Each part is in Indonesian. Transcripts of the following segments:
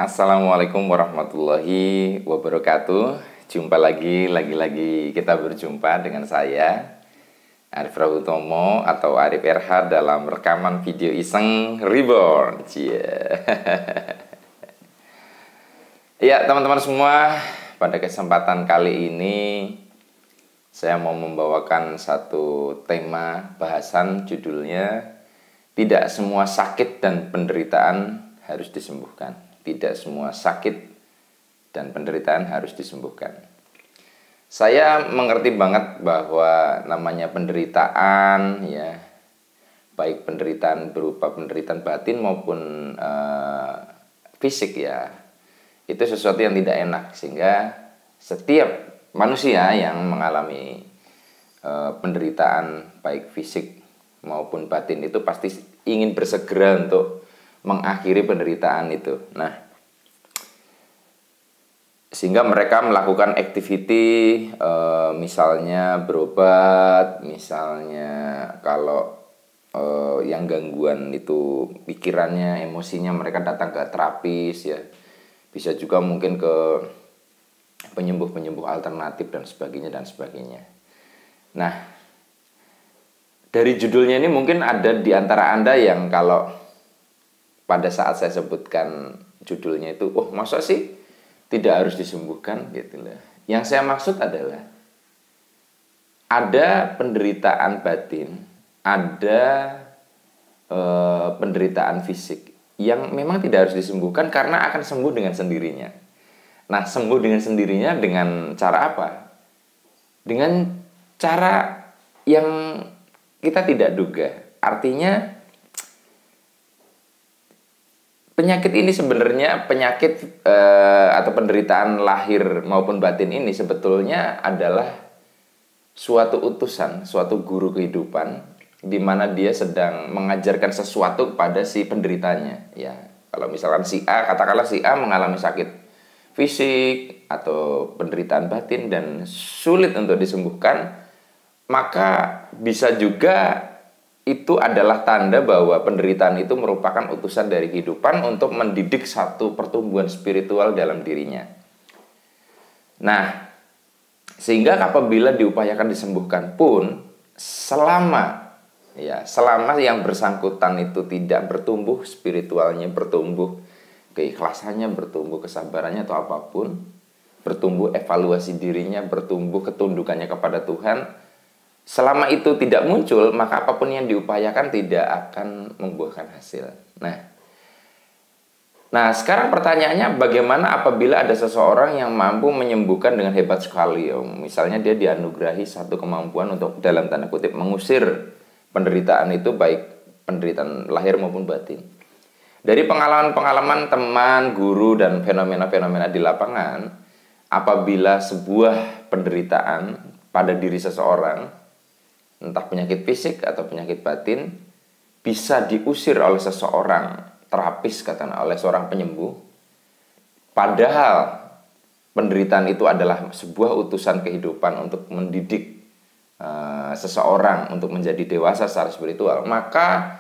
Assalamualaikum warahmatullahi wabarakatuh. Jumpa lagi kita berjumpa dengan saya Arif Rahutomo atau Arif RH dalam rekaman video iseng Reborn. Ya teman-teman semua, pada kesempatan kali ini saya mau membawakan satu tema bahasan, judulnya tidak semua sakit dan penderitaan harus disembuhkan. Tidak semua sakit dan penderitaan harus disembuhkan. Saya mengerti banget bahwa namanya penderitaan, ya, baik penderitaan berupa penderitaan batin maupun fisik, ya, itu sesuatu yang tidak enak. Sehingga setiap manusia yang mengalami penderitaan baik fisik maupun batin itu pasti ingin bersegera untuk mengakhiri penderitaan itu. Nah, sehingga mereka melakukan activity, misalnya berobat, misalnya kalau yang gangguan itu pikirannya, emosinya, mereka datang ke terapis, ya, bisa juga mungkin ke penyembuh-penyembuh alternatif dan sebagainya. Nah, dari judulnya ini mungkin ada di antara Anda yang kalau pada saat saya sebutkan judulnya itu, oh masa sih tidak harus disembuhkan gitu loh. Yang saya maksud adalah ada penderitaan batin, ada penderitaan fisik yang memang tidak harus disembuhkan karena akan sembuh dengan sendirinya. Nah, sembuh dengan sendirinya dengan cara apa? Dengan cara yang kita tidak duga. Artinya penyakit ini sebenarnya atau penderitaan lahir maupun batin ini sebetulnya adalah suatu utusan, suatu guru kehidupan di mana dia sedang mengajarkan sesuatu kepada si penderitanya. Ya, kalau misalkan si A, katakanlah si A mengalami sakit fisik atau penderitaan batin dan sulit untuk disembuhkan, maka bisa juga itu adalah tanda bahwa penderitaan itu merupakan utusan dari kehidupan untuk mendidik satu pertumbuhan spiritual dalam dirinya. Nah, sehingga apabila diupayakan disembuhkan pun, selama yang bersangkutan itu tidak bertumbuh spiritualnya, bertumbuh keikhlasannya, bertumbuh kesabarannya atau apapun, bertumbuh evaluasi dirinya, bertumbuh ketundukannya kepada Tuhan, selama itu tidak muncul, maka apapun yang diupayakan tidak akan membuahkan hasil. Nah, sekarang pertanyaannya, bagaimana apabila ada seseorang yang mampu menyembuhkan dengan hebat sekali? Misalnya dia dianugerahi satu kemampuan untuk dalam tanda kutip mengusir penderitaan itu, baik penderitaan lahir maupun batin. Dari pengalaman-pengalaman teman, guru, dan fenomena-fenomena di lapangan, apabila sebuah penderitaan pada diri seseorang, entah penyakit fisik atau penyakit batin, bisa diusir oleh seseorang terapis, katakanlah oleh seorang penyembuh, padahal penderitaan itu adalah sebuah utusan kehidupan untuk mendidik seseorang untuk menjadi dewasa secara spiritual, maka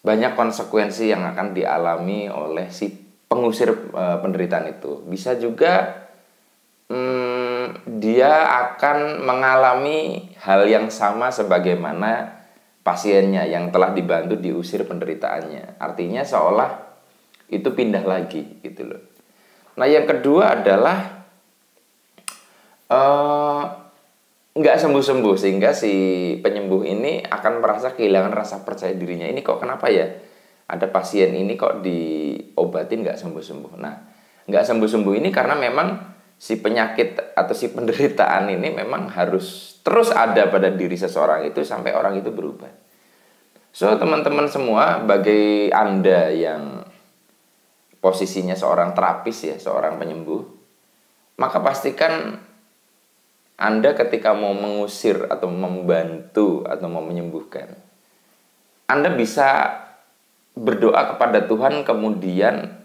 banyak konsekuensi yang akan dialami oleh si pengusir penderitaan itu. Bisa juga dia akan mengalami hal yang sama sebagaimana pasiennya yang telah dibantu diusir penderitaannya. Artinya seolah itu pindah lagi gitu loh. Nah, yang kedua adalah nggak sembuh-sembuh, sehingga si penyembuh ini akan merasa kehilangan rasa percaya dirinya. Ini kok kenapa ya? Ada pasien ini kok diobatin nggak sembuh-sembuh. Nah, nggak sembuh-sembuh ini karena memang si penyakit atau si penderitaan ini memang harus terus ada pada diri seseorang itu sampai orang itu berubah. So, teman-teman semua, bagi Anda yang posisinya seorang terapis, ya, seorang penyembuh, maka pastikan Anda ketika mau mengusir atau membantu atau mau menyembuhkan, Anda bisa berdoa kepada Tuhan, kemudian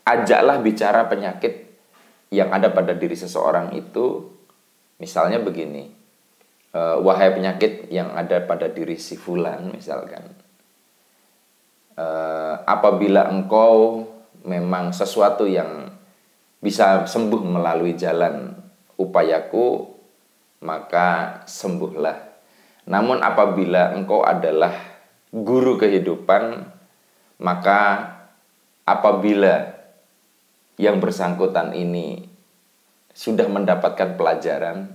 ajaklah bicara penyakit yang ada pada diri seseorang itu. Misalnya begini, wahai penyakit yang ada pada diri si fulan misalkan, apabila engkau memang sesuatu yang bisa sembuh melalui jalan upayaku, maka sembuhlah. Namun apabila engkau adalah guru kehidupan, maka apabila yang bersangkutan ini sudah mendapatkan pelajaran,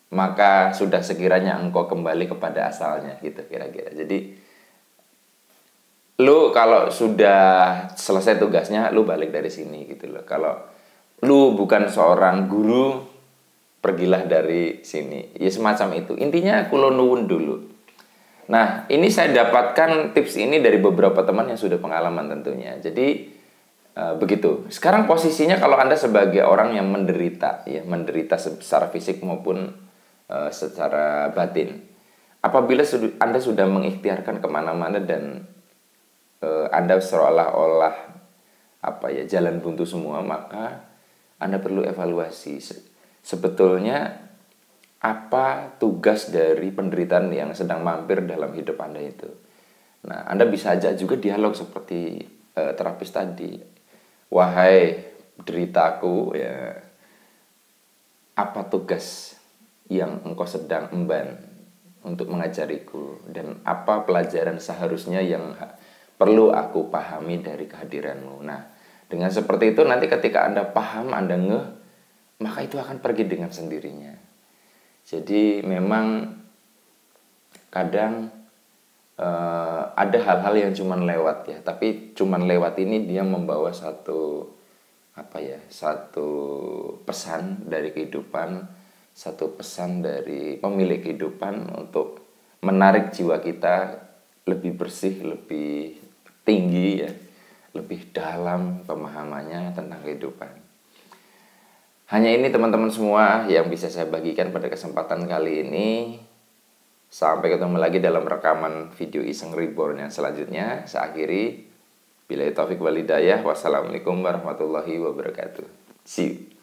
maka sudah sekiranya engkau kembali kepada asalnya, gitu kira-kira. Jadi lu kalau sudah selesai tugasnya, lu balik dari sini gitu loh. Kalau lu bukan seorang guru, pergilah dari sini. Ya semacam itu. Intinya kulo nuwun dulu. Nah, ini saya dapatkan tips ini dari beberapa teman yang sudah pengalaman tentunya. Jadi begitu. Sekarang posisinya kalau Anda sebagai orang yang menderita, ya menderita secara fisik maupun secara batin. Apabila Anda sudah mengikhtiarkan kemana-mana dan Anda seolah-olah jalan buntu semua, maka Anda perlu evaluasi sebetulnya apa tugas dari penderitaan yang sedang mampir dalam hidup Anda itu. Nah, Anda bisa ajak juga dialog seperti terapis tadi. Wahai deritaku, ya, apa tugas yang engkau sedang emban untuk mengajariku, dan apa pelajaran seharusnya yang perlu aku pahami dari kehadiranmu. Nah, dengan seperti itu nanti ketika Anda paham, Anda ngeh, maka itu akan pergi dengan sendirinya. Jadi memang kadang ada hal-hal yang cuman lewat ya, tapi cuman lewat ini dia membawa satu pesan dari kehidupan, satu pesan dari pemilik kehidupan untuk menarik jiwa kita lebih bersih, lebih tinggi ya, lebih dalam pemahamannya tentang kehidupan. Hanya ini teman-teman semua yang bisa saya bagikan pada kesempatan kali ini. Sampai ketemu lagi dalam rekaman video Iseng Reborn yang selanjutnya. Saya akhiri. Billahi taufik wal hidayah. Wassalamualaikum warahmatullahi wabarakatuh. See you.